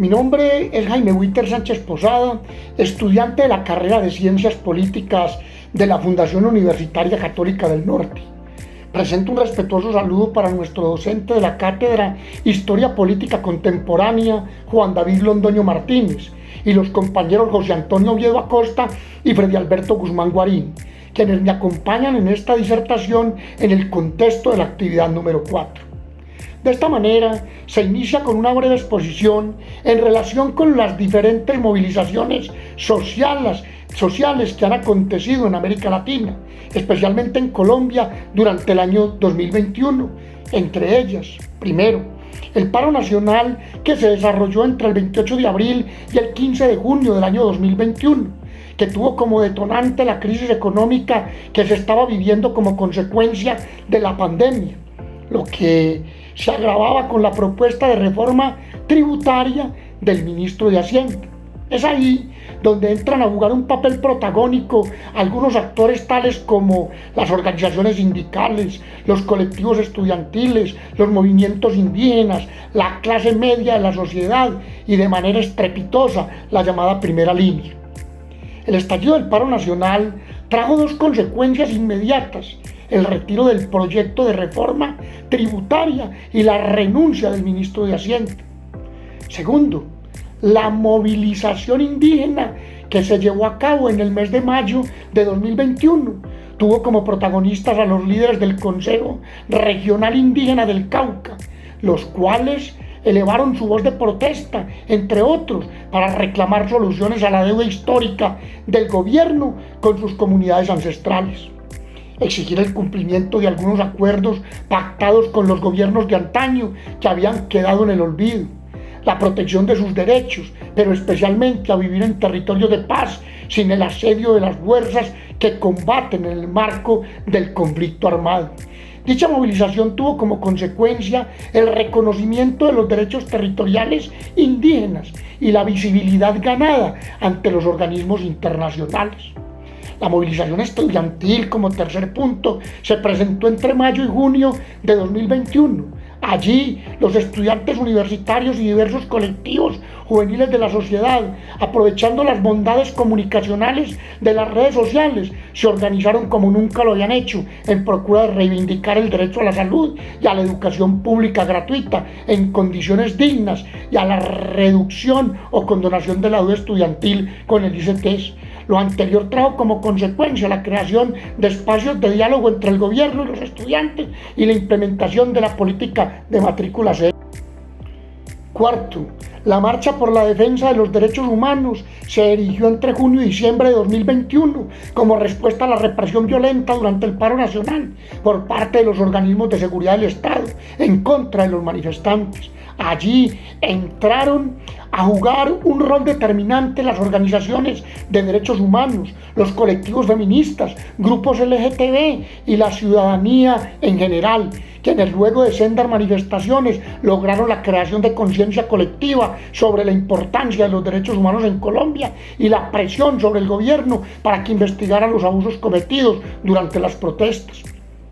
Mi nombre es Jaime Witter Sánchez Posada, estudiante de la carrera de Ciencias Políticas de la Fundación Universitaria Católica del Norte. Presento un respetuoso saludo para nuestro docente de la Cátedra Historia Política Contemporánea, Juan David Londoño Martínez, y los compañeros José Antonio Oviedo Acosta y Freddy Alberto Guzmán Guarín, quienes me acompañan en esta disertación en el contexto de la actividad número 4. De esta manera, se inicia con una breve exposición en relación con las diferentes movilizaciones sociales que han acontecido en América Latina, especialmente en Colombia durante el año 2021. Entre ellas, primero, el paro nacional que se desarrolló entre el 28 de abril y el 15 de junio del año 2021, que tuvo como detonante la crisis económica que se estaba viviendo como consecuencia de la pandemia, lo que se agravaba con la propuesta de reforma tributaria del ministro de Hacienda. Es ahí donde entran a jugar un papel protagónico algunos actores tales como las organizaciones sindicales, los colectivos estudiantiles, los movimientos indígenas, la clase media de la sociedad y de manera estrepitosa la llamada primera línea. El estallido del paro nacional trajo dos consecuencias inmediatas: el retiro del proyecto de reforma tributaria y la renuncia del ministro de Hacienda. Segundo, la movilización indígena que se llevó a cabo en el mes de mayo de 2021 tuvo como protagonistas a los líderes del Consejo Regional Indígena del Cauca, los cuales elevaron su voz de protesta, entre otros, para reclamar soluciones a la deuda histórica del gobierno con sus comunidades ancestrales, exigir el cumplimiento de algunos acuerdos pactados con los gobiernos de antaño que habían quedado en el olvido, la protección de sus derechos, pero especialmente a vivir en territorios de paz sin el asedio de las fuerzas que combaten en el marco del conflicto armado. Dicha movilización tuvo como consecuencia el reconocimiento de los derechos territoriales indígenas y la visibilidad ganada ante los organismos internacionales. La movilización estudiantil, como tercer punto, se presentó entre mayo y junio de 2021. Allí, los estudiantes universitarios y diversos colectivos juveniles de la sociedad, aprovechando las bondades comunicacionales de las redes sociales, se organizaron como nunca lo habían hecho en procura de reivindicar el derecho a la salud y a la educación pública gratuita en condiciones dignas y a la reducción o condonación de la deuda estudiantil con el ICETEX. Lo anterior trajo como consecuencia la creación de espacios de diálogo entre el gobierno y los estudiantes y la implementación de la política de matrícula cero. Cuarto, la marcha por la defensa de los derechos humanos se erigió entre junio y diciembre de 2021 como respuesta a la represión violenta durante el paro nacional por parte de los organismos de seguridad del Estado en contra de los manifestantes. Allí entraron a jugar un rol determinante las organizaciones de derechos humanos, los colectivos feministas, grupos LGTB y la ciudadanía en general, quienes luego de sendas manifestaciones lograron la creación de conciencia colectiva sobre la importancia de los derechos humanos en Colombia y la presión sobre el gobierno para que investigara los abusos cometidos durante las protestas.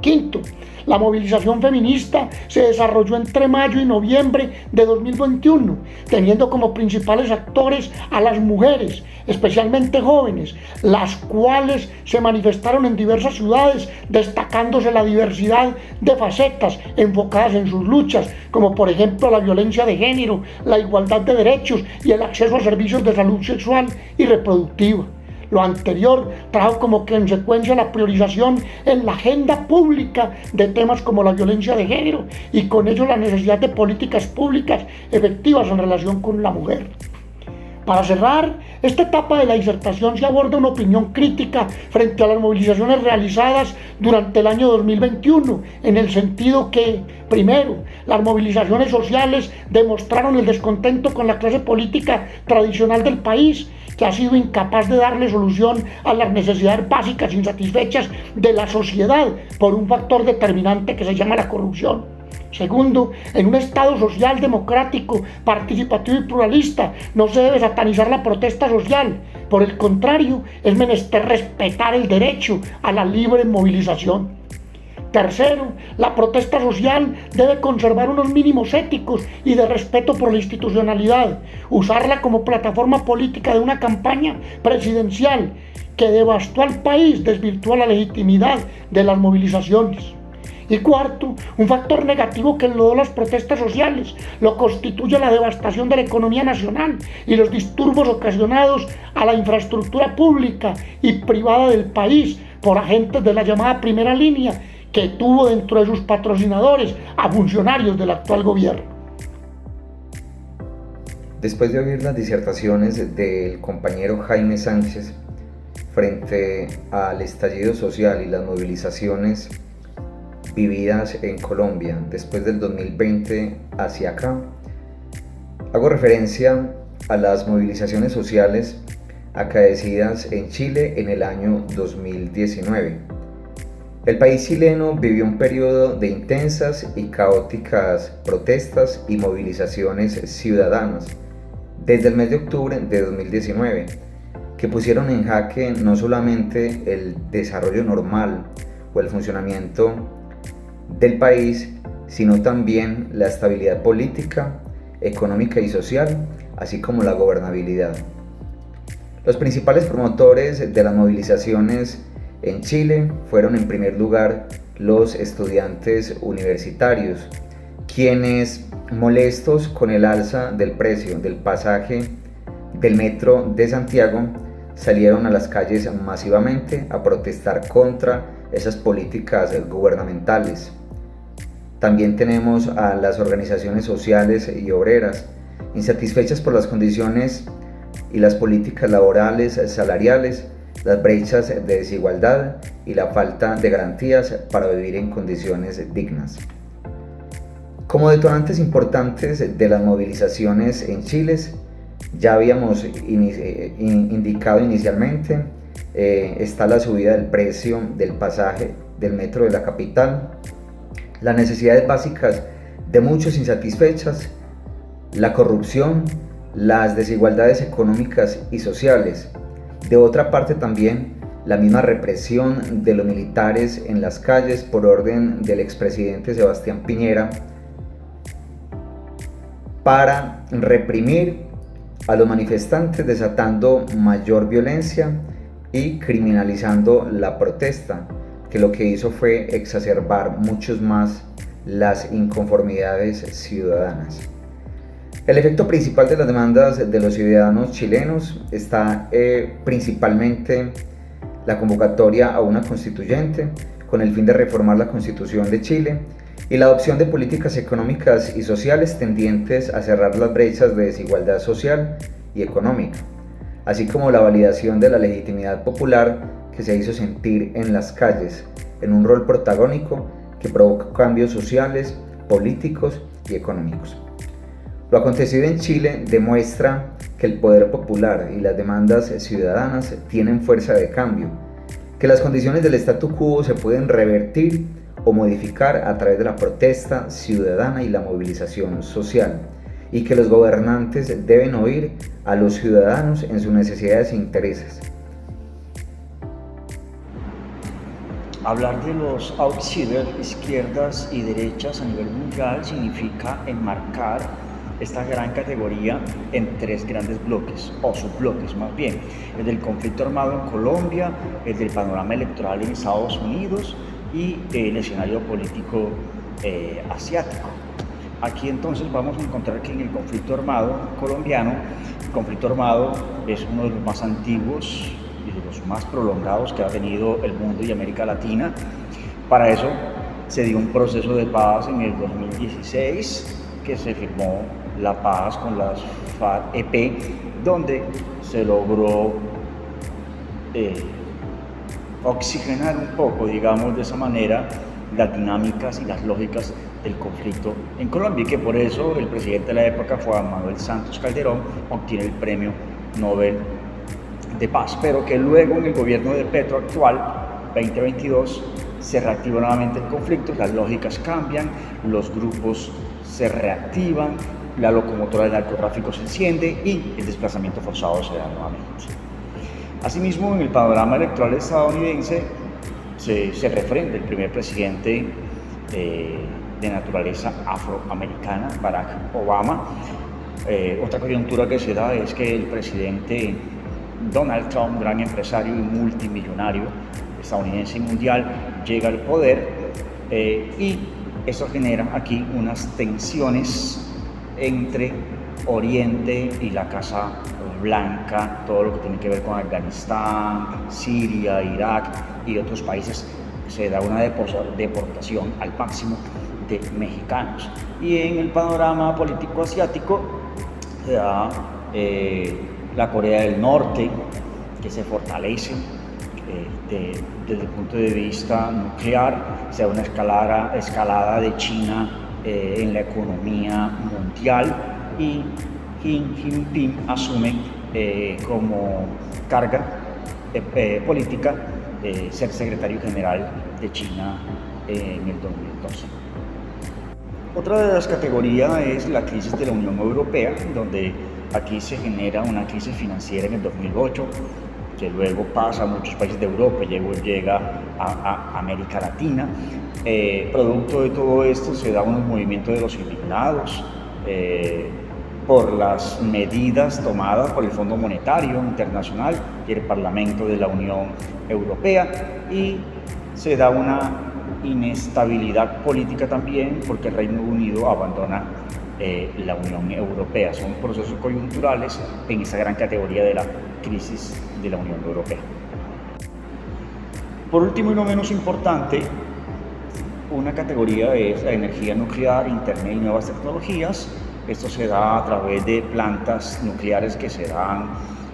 Quinto, la movilización feminista se desarrolló entre mayo y noviembre de 2021, teniendo como principales actores a las mujeres, especialmente jóvenes, las cuales se manifestaron en diversas ciudades, destacándose la diversidad de facetas enfocadas en sus luchas, como por ejemplo la violencia de género, la igualdad de derechos y el acceso a servicios de salud sexual y reproductiva. Lo anterior trajo como consecuencia la priorización en la agenda pública de temas como la violencia de género y con ello la necesidad de políticas públicas efectivas en relación con la mujer. Para cerrar esta etapa de la disertación se aborda una opinión crítica frente a las movilizaciones realizadas durante el año 2021, en el sentido que, primero, las movilizaciones sociales demostraron el descontento con la clase política tradicional del país, que ha sido incapaz de darle solución a las necesidades básicas insatisfechas de la sociedad por un factor determinante que se llama la corrupción. Segundo, en un Estado social, democrático, participativo y pluralista, no se debe satanizar la protesta social. Por el contrario, es menester respetar el derecho a la libre movilización. Tercero, la protesta social debe conservar unos mínimos éticos y de respeto por la institucionalidad, usarla como plataforma política de una campaña presidencial que devastó al país, desvirtúa la legitimidad de las movilizaciones. Y cuarto, un factor negativo que enlodó las protestas sociales lo constituye la devastación de la economía nacional y los disturbios ocasionados a la infraestructura pública y privada del país por agentes de la llamada primera línea, que tuvo dentro de sus patrocinadores a funcionarios del actual gobierno. Después de oír las disertaciones del compañero Jaime Sánchez frente al estallido social y las movilizaciones vividas en Colombia después del 2020 hacia acá, hago referencia a las movilizaciones sociales acaecidas en Chile en el año 2019. El país chileno vivió un periodo de intensas y caóticas protestas y movilizaciones ciudadanas desde el mes de octubre de 2019, que pusieron en jaque no solamente el desarrollo normal o el funcionamiento del país, sino también la estabilidad política, económica y social, así como la gobernabilidad. Los principales promotores de las movilizaciones en Chile fueron en primer lugar los estudiantes universitarios, quienes, molestos con el alza del precio del pasaje del metro de Santiago, salieron a las calles masivamente a protestar contra esas políticas gubernamentales. También tenemos a las organizaciones sociales y obreras, insatisfechas por las condiciones y las políticas laborales, salariales, las brechas de desigualdad y la falta de garantías para vivir en condiciones dignas. Como detonantes importantes de las movilizaciones en Chile, ya habíamos indicado inicialmente, está la subida del precio del pasaje del metro de la capital, las necesidades básicas de muchos insatisfechas, la corrupción, las desigualdades económicas y sociales. De otra parte también la misma represión de los militares en las calles por orden del expresidente Sebastián Piñera para reprimir a los manifestantes, desatando mayor violencia y criminalizando la protesta, que lo que hizo fue exacerbar mucho más las inconformidades ciudadanas. El efecto principal de las demandas de los ciudadanos chilenos está principalmente la convocatoria a una constituyente con el fin de reformar la Constitución de Chile y la adopción de políticas económicas y sociales tendientes a cerrar las brechas de desigualdad social y económica, así como la validación de la legitimidad popular que se hizo sentir en las calles, en un rol protagónico que provoca cambios sociales, políticos y económicos. Lo acontecido en Chile demuestra que el poder popular y las demandas ciudadanas tienen fuerza de cambio, que las condiciones del statu quo se pueden revertir o modificar a través de la protesta ciudadana y la movilización social, y que los gobernantes deben oír a los ciudadanos en sus necesidades e intereses. Hablar de los outsiders, izquierdas y derechas a nivel mundial, significa enmarcar esta gran categoría en tres grandes bloques, o subbloques más bien: el del conflicto armado en Colombia, el del panorama electoral en Estados Unidos y el escenario político asiático. Aquí entonces vamos a encontrar que en el conflicto armado colombiano, el conflicto armado es uno de los más antiguos y de los más prolongados que ha tenido el mundo y América Latina. Para eso se dio un proceso de paz en el 2016, que se firmó la paz con las FARC-EP, donde se logró oxigenar un poco, digamos de esa manera, las dinámicas y las lógicas del conflicto en Colombia, y que por eso el presidente de la época, Juan Manuel Santos Calderón, obtiene el premio Nobel de Paz, pero que luego en el gobierno de Petro actual, 2022, se reactiva nuevamente el conflicto, las lógicas cambian, los grupos se reactivan, la locomotora del narcotráfico se enciende y el desplazamiento forzado se da nuevamente. Asimismo, en el panorama electoral estadounidense, se refrenda el primer presidente de naturaleza afroamericana, Barack Obama. Otra coyuntura que se da es que el presidente Donald Trump, gran empresario y multimillonario estadounidense y mundial, llega al poder y eso genera aquí unas tensiones entre Oriente y la Casa Blanca, todo lo que tiene que ver con Afganistán, Siria, Irak y otros países. Se da una deportación al máximo de mexicanos. Y en el panorama político asiático se da la Corea del Norte, que se fortalece desde el punto de vista nuclear, se da una escalada de China en la economía mundial y Xi Jinping asume como carga política ser secretario general de China en el 2012. Otra de las categorías es la crisis de la Unión Europea, donde aquí se genera una crisis financiera en el 2008, que luego pasa a muchos países de Europa y luego llega a América Latina. Producto de todo esto se da unos movimientos de los indignados por las medidas tomadas por el Fondo Monetario Internacional y el Parlamento de la Unión Europea, y se da una inestabilidad política también porque el Reino Unido abandona la Unión Europea. Son procesos coyunturales en esa gran categoría de la crisis de la Unión Europea. Por último y no menos importante, una categoría es la energía nuclear, Internet y nuevas tecnologías. Esto se da a través de plantas nucleares que se dan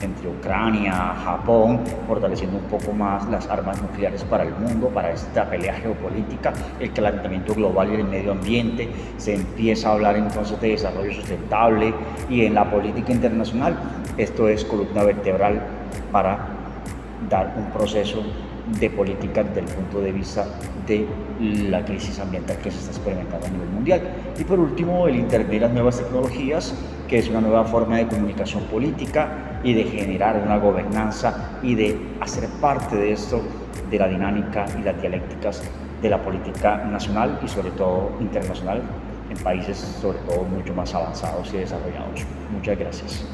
entre Ucrania, Japón, fortaleciendo un poco más las armas nucleares para el mundo, para esta pelea geopolítica, el calentamiento global y el medio ambiente. Se empieza a hablar entonces de desarrollo sustentable, y en la política internacional esto es columna vertebral para dar un proceso de política desde el punto de vista de la crisis ambiental que se está experimentando a nivel mundial. Y por último, el Internet y las nuevas tecnologías, que es una nueva forma de comunicación política y de generar una gobernanza y de hacer parte de esto, de la dinámica y las dialécticas de la política nacional y sobre todo internacional en países sobre todo mucho más avanzados y desarrollados. Muchas gracias.